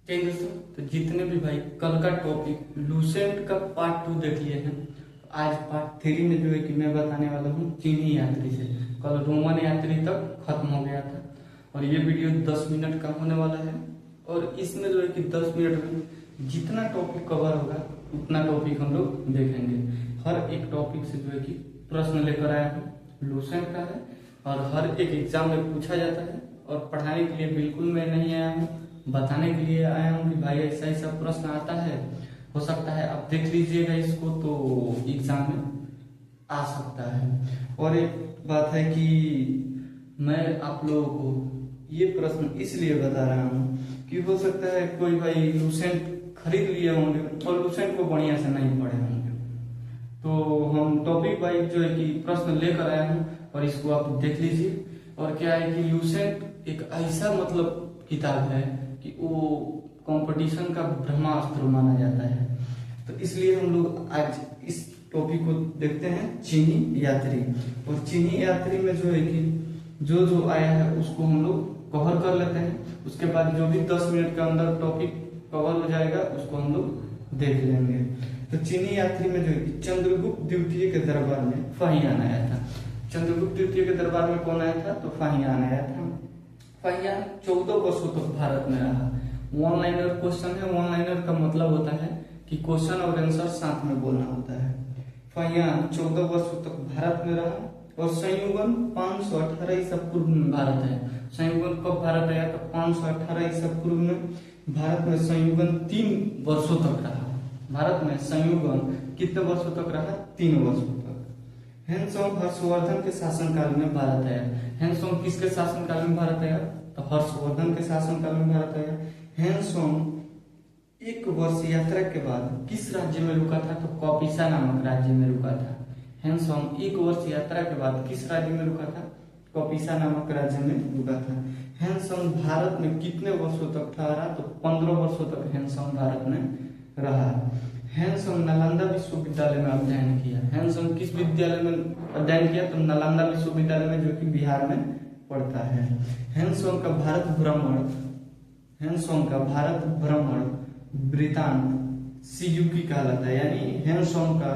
ठीक दोस्तों, तो जितने भी भाई कल का टॉपिक लूसेंट का पार्ट 2 देख लिए हैं, तो आज पार्ट 3 में जो है कि मैं बताने वाला हूँ चीनी यात्री से। कल रोमन यात्री तक खत्म हो गया था और ये वीडियो 10 मिनट का होने वाला है। और इसमें जो है कि 10 मिनट में जितना टॉपिक कवर होगा उतना टॉपिक हम लोग देखेंगे। हर एक टॉपिक से जो है कि प्रश्न लेकर आया हूँ, लूसेंट का है और हर एक एग्जाम में पूछा जाता है। और पढ़ाने के लिए बिल्कुल मैं नहीं आया हूँ, बताने के लिए आया हूँ कि भाई ऐसा ऐसा प्रश्न आता है, हो सकता है आप देख लीजिएगा इसको तो एग्जाम में आ सकता है। और एक बात है कि मैं आप लोगों को ये प्रश्न इसलिए बता रहा हूँ कि हो सकता है कोई भाई लूसेंट खरीद लिए होंगे और लूसेंट को बढ़िया से नहीं पढ़े होंगे। तो हम टॉपिक वाइज जो है कि प्रश्न लेकर आया हूँ और इसको आप देख लीजिए। और क्या है कि लूसेंट एक ऐसा मतलब किताब है कि वो कंपटीशन का ब्रह्मास्त्र माना जाता है। तो इसलिए हम लोग आज इस टॉपिक को देखते हैं, चीनी यात्री। और चीनी यात्री में जो है कि जो जो आया है उसको हम लोग कवर कर लेते हैं। उसके बाद जो भी 10 मिनट के अंदर टॉपिक कवर हो जाएगा उसको हम लोग देख लेंगे। तो चीनी यात्री में जो है कि चंद्रगुप्त द्वितीय के दरबार में फाहियान आया था। चंद्रगुप्त द्वितीय के दरबार में कौन आया था? तो फाहियान आया था। फाहियान 14 वर्षों तक भारत में रहा। वन लाइनर क्वेश्चन है। वन लाइनर का मतलब होता है कि क्वेश्चन और आंसर साथ में बोलना होता है। फाहियान 14 वर्षों तक भारत में रहा और संयुगन 518 ईसा पूर्व में भारत है। संयुगन कब भारत आया? तो 518 ईसा पूर्व में भारत में संयुगन 3 वर्षों तक रहा। भारत में संयुगन कितने वर्षों तक रहा? 3 वर्षों तक। हेनसोंग हर्षवर्धन के शासनकाल में भारत आया। हेनसोंग किसके शासनकाल में भारत आया? तो हर्षवर्धन के शासनकाल में भारत आया। हेनसोंग 1 वर्ष यात्रा के बाद किस राज्य में रुका था? तो कॉपिसा नामक राज्य में रुका था। हेनसोंग 1 वर्ष यात्रा के बाद किस राज्य में रुका था? कॉपिसा नामक राज्य में रुका था। हेनसोंग भारत में कितने वर्षों तक ठहरा? तो 15 वर्षों तक हेनसोंग भारत में रहा। हेनसोंग नालंदा विश्वविद्यालय में अध्ययन किया। हेनसोंग किस विद्यालय में अध्ययन किया? तो नालंदा विश्वविद्यालय में, जो कि बिहार में पड़ता है। हेनसोंग का भारत भ्रमण वृत्तांत सीयूकी कहलाता है। यानी हेनसोंग का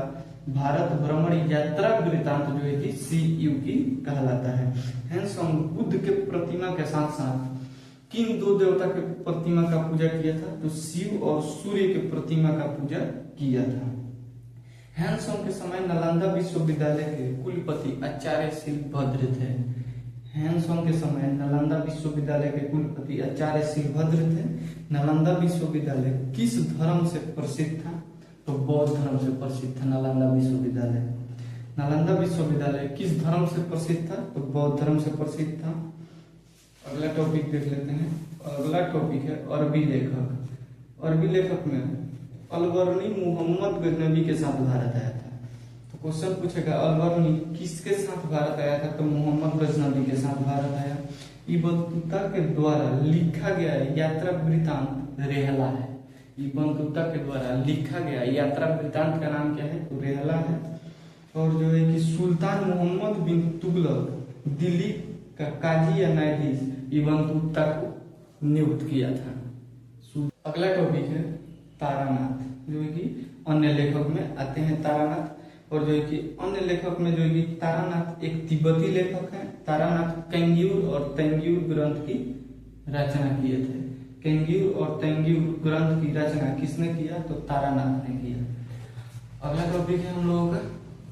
भारत भ्रमण यात्रा वृत्तांत जो है कि सीयूकी कहलाता है। हेनसोंग बुद्ध के प्रतिमा के साथ साथ किन 2 देवता के प्रतिमा का पूजा किया था? तो शिव और सूर्य के प्रतिमा का पूजा किया था। हेनसोंग के समय नालंदा विश्वविद्यालय के कुलपति आचार्य शिलभद्र थे। हेनसोंग के समय नालंदा विश्वविद्यालय के कुलपति आचार्य शिलभद्र थे। नालंदा विश्वविद्यालय किस धर्म से प्रसिद्ध था? तो बौद्ध धर्म से प्रसिद्ध था नालंदा विश्वविद्यालय। नालंदा विश्वविद्यालय किस धर्म से प्रसिद्ध था? तो बौद्ध धर्म से प्रसिद्ध था। अगला टॉपिक देख लेते हैं। अगला टॉपिक है अरबी लेखक। अरबी लेखक में अलबर्नी मोहम्मद गजनवी के साथ भारत आया था। तो क्वेश्चन पूछेगा अलबर्नी किसके साथ भारत आया था? तो मोहम्मद गजनवी के साथ भारत आया। इब्न बतूता के द्वारा लिखा गया यात्रा वृत्तांत रेहला है। इब्न बतूता के द्वारा लिखा गया यात्रा वृत्तांत का नाम क्या है? तो रेहला है। और जो है कि सुल्तान मोहम्मद बिन तुगलक दिल्ली का काजी या न्यायाधीश इब्न बतूता को नियुक्त किया था। अगला टॉपिक है तारानाथ, जो है कि अन्य लेखक में आते हैं तारानाथ। और जो है कि अन्य लेखक में जो है कि तारानाथ एक तिब्बती लेखक है। तारानाथ केंग्यूर और तेंग्यूर ग्रंथ की रचना किए थे। केंग्यूर और तेंग्यूर ग्रंथ की रचना किसने किया? तो तारानाथ ने किया। अगला टॉपिक है हम लोगों का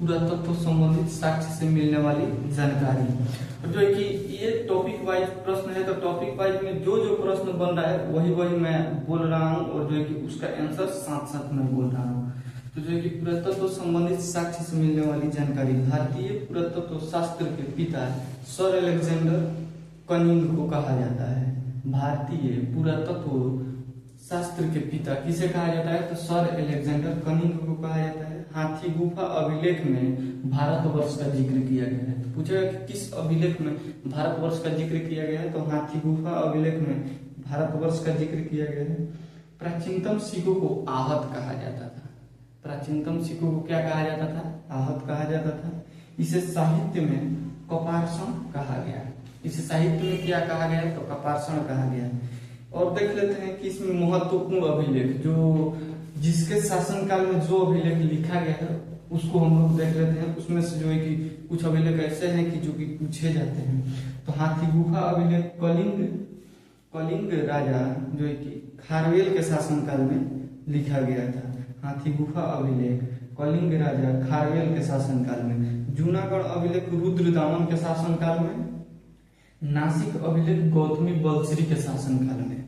पुरातत्व संबंधित साक्ष्य से मिलने वाली जानकारी। और जो है कि ये टॉपिक वाइज प्रश्न है, तो टॉपिक वाइज में जो जो प्रश्न बन रहा है वही मैं बोल रहा हूँ और जो है कि उसका आंसर साथ साथ में बोल रहा हूँ। तो जो है कि पुरातत्व संबंधित साक्ष्य से मिलने वाली जानकारी। भारतीय पुरातत्व शास्त्र के पिता सर अलेक्जेंडर कनिंग को कहा जाता है। भारतीय पुरातत्व शास्त्र के पिता किसे कहा जाता है? तो सर अलेक्जेंडर कनिंग को कहा जाता है। हाथी गुफा अभिलेख में भारतवर्ष का जिक्र किया गया है। तो पूछेगा कि किस अभिलेख में भारतवर्ष का जिक्र किया गया है? तो हाथी गुफा अभिलेख में भारतवर्ष का जिक्र किया गया है। प्राचीनतम सिक्कों को आहत कहा जाता था। प्राचीनतम सिक्कों को क्या कहा जाता था? आहत कहा जाता था। इसे साहित्य में कपार्षण कहा गया। इसे साहित्य में क्या कहा गया? तो कपार्षण कहा गया। और देख लेते हैं कि इसमें महत्वपूर्ण अभिलेख जो जिसके शासनकाल में जो अभिलेख लिखा गया है उसको हम लोग देख लेते हैं। उसमें से जो है कि कुछ अभिलेख ऐसे हैं कि जो कि पूछे जाते हैं। तो हाथी गुफा अभिलेख कलिंग राजा जो है कि खारवेल के शासनकाल में लिखा गया था। हाथी गुफा अभिलेख कलिंग राजा खारवेल के शासनकाल में। जूनागढ़ अभिलेख रुद्रदामन के शासनकाल में। नासिक अभिलेख गौतमी बलश्री के शासनकाल में।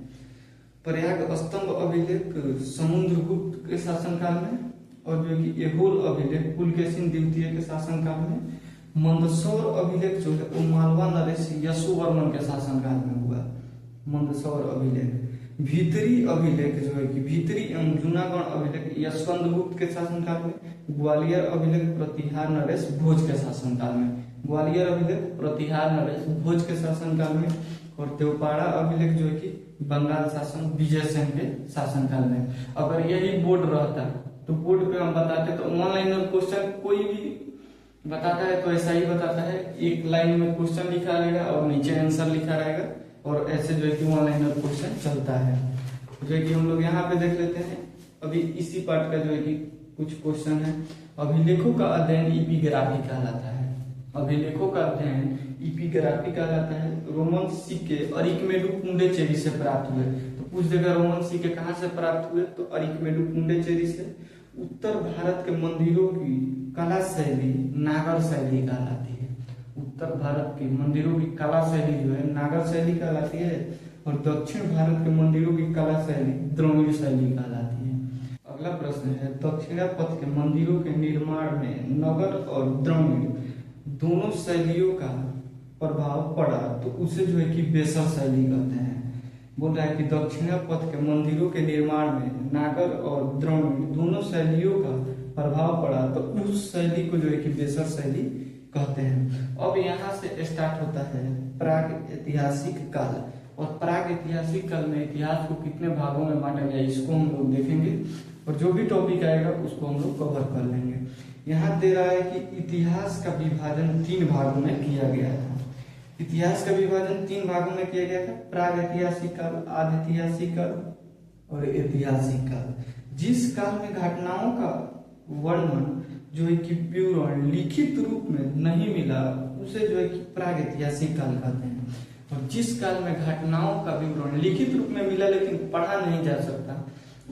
प्रयाग स्तंभ अभिलेख समुद्रगुप्त के शासनकाल में। और जो कि एहोल अभिलेख पुलकेशिन द्वितीय के शासनकाल में। मंदसौर अभिलेख जो है वो मालवा नरेश यशोवर्मन के शासनकाल में हुआ। मंदसौर अभिलेख। भीतरी अभिलेख जो है कि भीतरी एवं जूनागढ़ अभिलेख यशवंत गुप्त के शासनकाल में। ग्वालियर अभिलेख प्रतिहार नरेश भोज के शासनकाल में। ग्वालियर अभिलेख प्रतिहार नरेश भोज के शासनकाल में। और देवपाड़ा अभिलेख जो है कि बंगाल शासन विजय सेन के शासनकाल में। अगर यही बोर्ड रहता तो बोर्ड पे हम बताते तो ऑनलाइन क्वेश्चन कोई भी बताता है तो ऐसा ही बताता है, एक लाइन में क्वेश्चन लिखा रहेगा और नीचे आंसर लिखा रहेगा, और ऐसे जो है कि ऑनलाइन क्वेश्चन चलता है। जो है कि हम लोग यहाँ पे देख लेते हैं अभी इसी पार्ट का जो है कि कुछ क्वेश्चन है। अभिलेखों का अध्ययन इपिग्राफी कहलाता है। अभिलेखों का अध्ययन इपिग्राफी कहलाता है। रोमन सिक्के अरिकमेडु पुंडीचेरी से प्राप्त हुए। तो पूछ देगा रोमन सिक्के कहाँ से प्राप्त हुए, तो अरिकमेडु पुंडीचेरी से। उत्तर भारत के मंदिरों की कला शैली नागर शैली कहलाती है। उत्तर भारत के मंदिरों की कला शैली जो है नागर शैली कहलाती है, और दक्षिण भारत के मंदिरों की कला शैली द्रविड़ शैली कहलाती है। अगला प्रश्न है, दक्षिणापथ के मंदिरों के निर्माण में नगर और द्रविड़ दोनों शैलियों का प्रभाव पड़ा तो उसे जो है कि बेसर शैली कहते हैं। बोल रहा है कि दक्षिणापथ के मंदिरों के निर्माण में नागर और द्रविड़ दोनों शैलियों का प्रभाव पड़ा तो उस शैली को जो है कि बेसर शैली कहते हैं। अब यहाँ से स्टार्ट होता है प्राग ऐतिहासिक काल। और प्राग ऐतिहासिक काल में इतिहास को कितने भागों में बांटा गया इसको हम लोग देखेंगे, और जो भी टॉपिक आएगा उसको हम लोग कवर कर लेंगे। यहाँ दे रहा है कि इतिहास का विभाजन 3 भागों में किया गया था। इतिहास का विभाजन 3 भागों में किया गया था, प्राग ऐतिहासिक काल, आदि ऐतिहासिक काल और ऐतिहासिक काल। जिस काल में घटनाओं का वर्णन जो है कि विवरण लिखित रूप में नहीं मिला उसे जो है कि प्राग ऐतिहासिक काल कहते हैं। और जिस काल में घटनाओं का विवरण लिखित रूप में मिला लेकिन पढ़ा नहीं जा सकता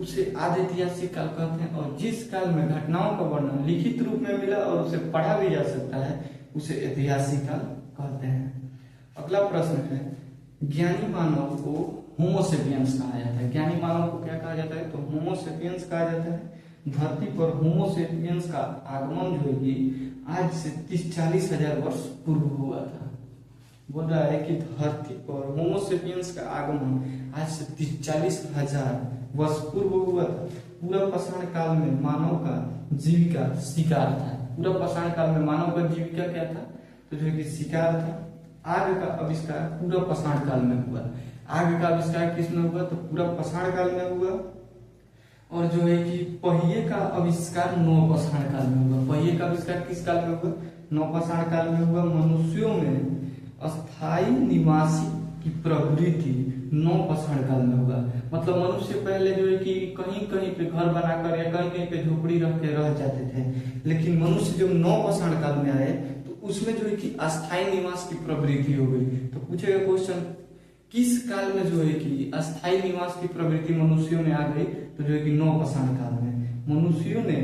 उसे आदि ऐतिहासिक काल कहते हैं। और जिस काल में घटनाओं का वर्णन लिखित रूप में मिला और उसे पढ़ा भी जा सकता है उसे ऐतिहासिक काल कहते हैं। अगला प्रश्न है, ज्ञानी मानव को होमोसेपियंस कहा जाता है। ज्ञानी मानव को क्या कहा जाता है, तो होमोसेपियंस कहा जाता है। धरती पर होमोसेपियंस का आगमन जो है कि आज से 30-40 हजार वर्ष पूर्व हुआ था। बोल रहा है कि धरती पर होमोसेपियंस का आगमन आज से 30-40 हजार वर्ष पूर्व हुआ था। पूरा पाषाण काल में मानव का जीविका शिकार था। पूरा पाषाण काल में मानव का जीविका क्या था, तो जो है कि शिकार था। आग का आविष्कार पूरा पाषाण काल में हुआ। आग का आविष्कार किसमें हुआ, तो पूरा पाषाण काल में हुआ। और जो है कि पहिए का आविष्कार नवपाषाण काल में हुआ। पहिए का आविष्कार किस काल में हुआ, नवपाषाण काल में हुआ। मनुष्यों में अस्थायी निवासी की प्रवृत्ति नवपाषाण काल में हुआ। मतलब मनुष्य पहले जो है कि कहीं कहीं पे घर बनाकर या कहीं कहीं पे झोपड़ी रख के रह जाते थे, लेकिन मनुष्य जब नवपाषाण काल में आए तो उसमें जो है कि अस्थायी निवास की प्रवृत्ति हो गई। तो पूछेगा क्वेश्चन, किस काल में जो है कि अस्थायी निवास की प्रवृत्ति मनुष्यों में आ गई, तो जो है कि नवपाषाण काल में मनुष्यों ने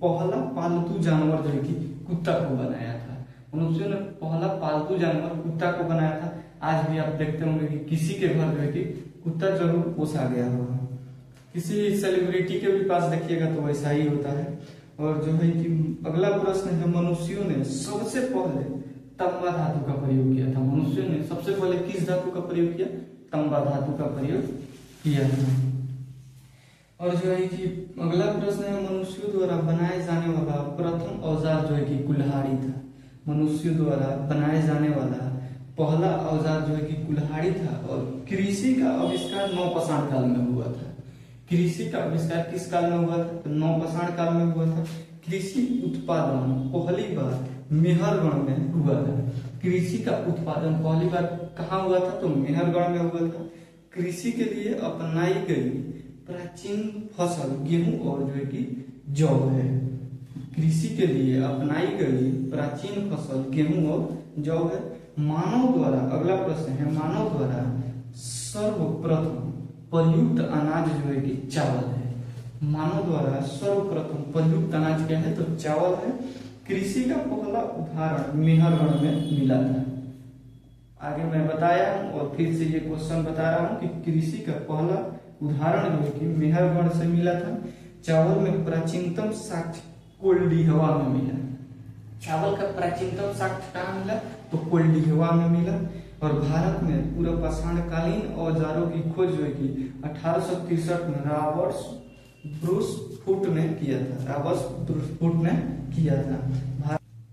पहला पालतू जानवर जो है कि कुत्ता को बनाया था। मनुष्यों ने पहला पालतू जानवर कुत्ता को बनाया था। आज भी आप देखते होंगे कि किसी के घर जो है कि कुत्ता जरूर पोसा गया होगा। किसी सेलिब्रिटी के भी पास देखिएगा तो वैसा ही होता है। और जो है कि अगला प्रश्न है, मनुष्यों ने सबसे पहले तांबा धातु का प्रयोग किया था। मनुष्यों ने सबसे पहले किस धातु का प्रयोग किया, तांबा धातु का प्रयोग किया था। और जो है कि अगला प्रश्न है, मनुष्यों द्वारा बनाए जाने वाला प्रथम औजार जो है कि कुल्हाड़ी था। मनुष्यों द्वारा बनाए जाने वाला पहला औजार जो है कि कुल्हाड़ी था। और कृषि का आविष्कार नवपाषाण काल में हुआ था। कृषि का आविष्कार किस काल में हुआ था, तो नवपाषाण काल में हुआ था। कृषि उत्पादन पहली बार मेहरगढ़ में हुआ था। कृषि का उत्पादन पहली बार कहाँ हुआ था, तो मेहरगढ़ में हुआ था। कृषि के लिए अपनाई गई प्राचीन फसल गेहूं और जो है कि जौ है। कृषि के लिए अपनाई गई प्राचीन फसल गेहूं और जौ है। मानव द्वारा, अगला प्रश्न है, मानव द्वारा सर्वप्रथम प्रयुक्त अनाज जो है कि चावल है। मानव द्वारा सर्वप्रथम प्रयुक्त अनाज क्या है? तो चावल है। कृषि का पहला उदाहरण मेहरगढ़ में मिला था। आगे मैं बताया हूं और फिर से ये क्वेश्चन बता रहा हूं कि कृषि का पहला उदाहरण जो है कि मेहरगढ़ से मिला था। चावल में प्राचीनतम साक्ष्य कोल्डिहवा में मिला। चावल का प्राचीनतम साक्ष्य कहाँ मिला? तो कोल्डिहवा में मिला। और भारत में पूरा पाषाणकालीन औजारों की खोज जो है कि 1863 में रॉबर्ट ब्रूस फुट ने किया था। रॉबर्ट ब्रूस फुट ने किया था।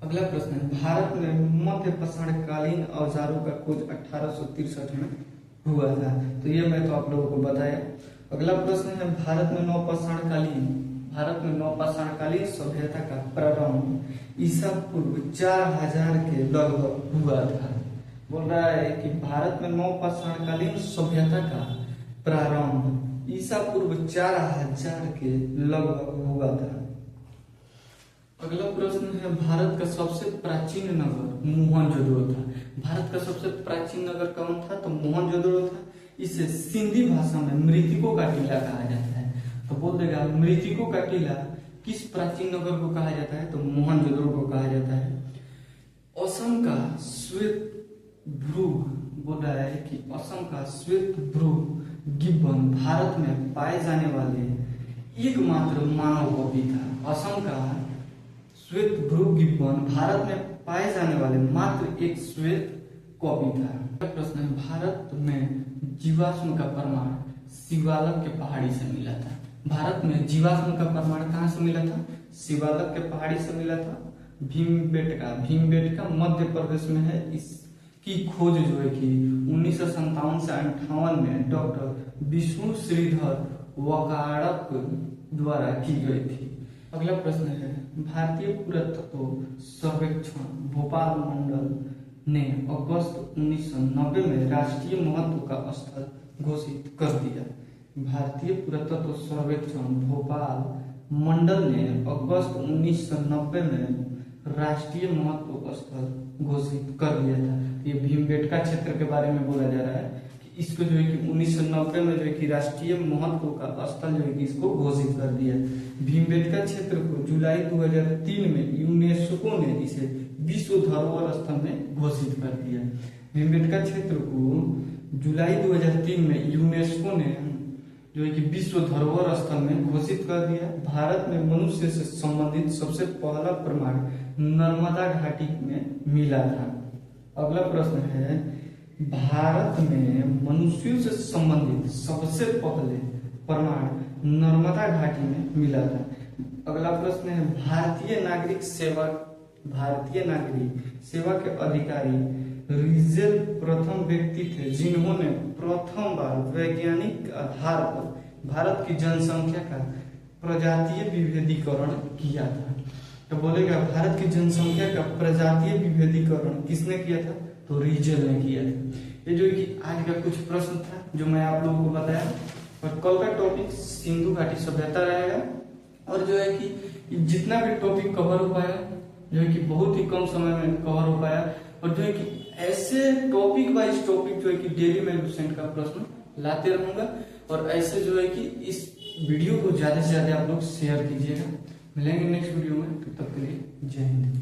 अगला प्रश्न है, भारत में मध्य पाषाणकालीन औजारों का खोज 1863 में हुआ था। तो ये मैं तो आप लोगों को बताया। अगला प्रश्न है, भारत में नवपाषाणकालीन सभ्यता का प्रारंभ ईसा पूर्व 4000 के लगभग हुआ था। बोल रहा है कि भारत में नवपाषाणकालीन सभ्यता का प्रारंभ ईसा पूर्व 4000 के लगभग हुआ था। अगला प्रश्न है, भारत का सबसे प्राचीन नगर मोहनजोदड़ो था। भारत का सबसे प्राचीन नगर कौन था? तो मोहनजोदड़ो था। इसे सिंधी भाषा में मृतकों का टीला कहा जाता है। तो बोल देगा मृतकों का टीला किस प्राचीन नगर को कहा जाता है? तो मोहनजोदड़ो को कहा जाता है। असम का श्वेत भ्रूग, बोल रहा है कि असम का श्वेत भ्रूग गिब्बन भारत में पाए जाने वाले एकमात्र मानव कवि था। असम का श्वेत भ्रूग गिब्बन भारत में पाए जाने वाले मात्र एक श्वेत कवि था। प्रश्न है, भारत में जीवाश्म का प्रमाण शिवालक के पहाड़ी से मिला था। भारत में जीवाश्म का प्रमाण कहाँ से मिला था? शिवालक के पहाड़ी से मिला था। भीमबेटका मध्य प्रदेश में है। इसकी खोज जो है कि 1957 से 58 में डॉक्टर विष्णु श्रीधर वकाड़क द्वारा की गई थी। अगला प्रश्न है, भारतीय पुरातत्व सर्वेक्षण भोपाल मंडल ने अगस्त 1990 में राष्ट्रीय महत्व का स्थल घोषित कर दिया। भारतीय पुरातत्व सर्वेक्षण भोपाल मंडल ने अगस्त 1990 में राष्ट्रीय महत्व स्थल घोषित कर दिया था। ये भीमबेटका क्षेत्र के बारे में बोला जा रहा है कि इसको जो है कि 1990 में जो है कि राष्ट्रीय महत्व का स्थल जो है कि इसको घोषित कर दिया। भीमबेटका क्षेत्र को जुलाई 2003 में यूनेस्को ने इसे विश्व धरोहर स्थल में घोषित कर दिया। भीमबेटका क्षेत्र को जुलाई 2003 में यूनेस्को ने जो है कि विश्व धरोहर स्थल में घोषित कर दिया। भारत में मनुष्य से संबंधित सबसे पहला प्रमाण नर्मदा घाटी में मिला था। अगला प्रश्न है, भारत में मनुष्यों से संबंधित सबसे पहले प्रमाण नर्मदा घाटी में मिला था। अगला प्रश्न है, भारतीय नागरिक सेवा के अधिकारी रिजेल प्रथम व्यक्ति थे जिन्होंने प्रथम बार वैज्ञानिक आधार पर भारत की जनसंख्या का प्रजातीय विभेदीकरण किया था। तो बोलेगा भारत की जनसंख्या का प्रजातीय विभेदीकरण किसने किया था? तो रिजेल ने किया था। ये जो कि आज का कुछ प्रश्न था जो मैं आप लोगों को बताया। और कल का टॉपिक सिंधु घाटी सभ्यता रहेगा। और जो है कि जितना भी टॉपिक कवर हो पाया जो है कि बहुत ही कम समय में कवर हो पाया। और जो है कि ऐसे टॉपिक वाइज टॉपिक जो है कि डेली मैं लूसेंट का प्रश्न लाते रहूंगा। और ऐसे जो है कि इस वीडियो को ज्यादा से ज्यादा आप लोग शेयर कीजिएगा। मिलेंगे नेक्स्ट वीडियो में, तब तक के लिए जय हिंद।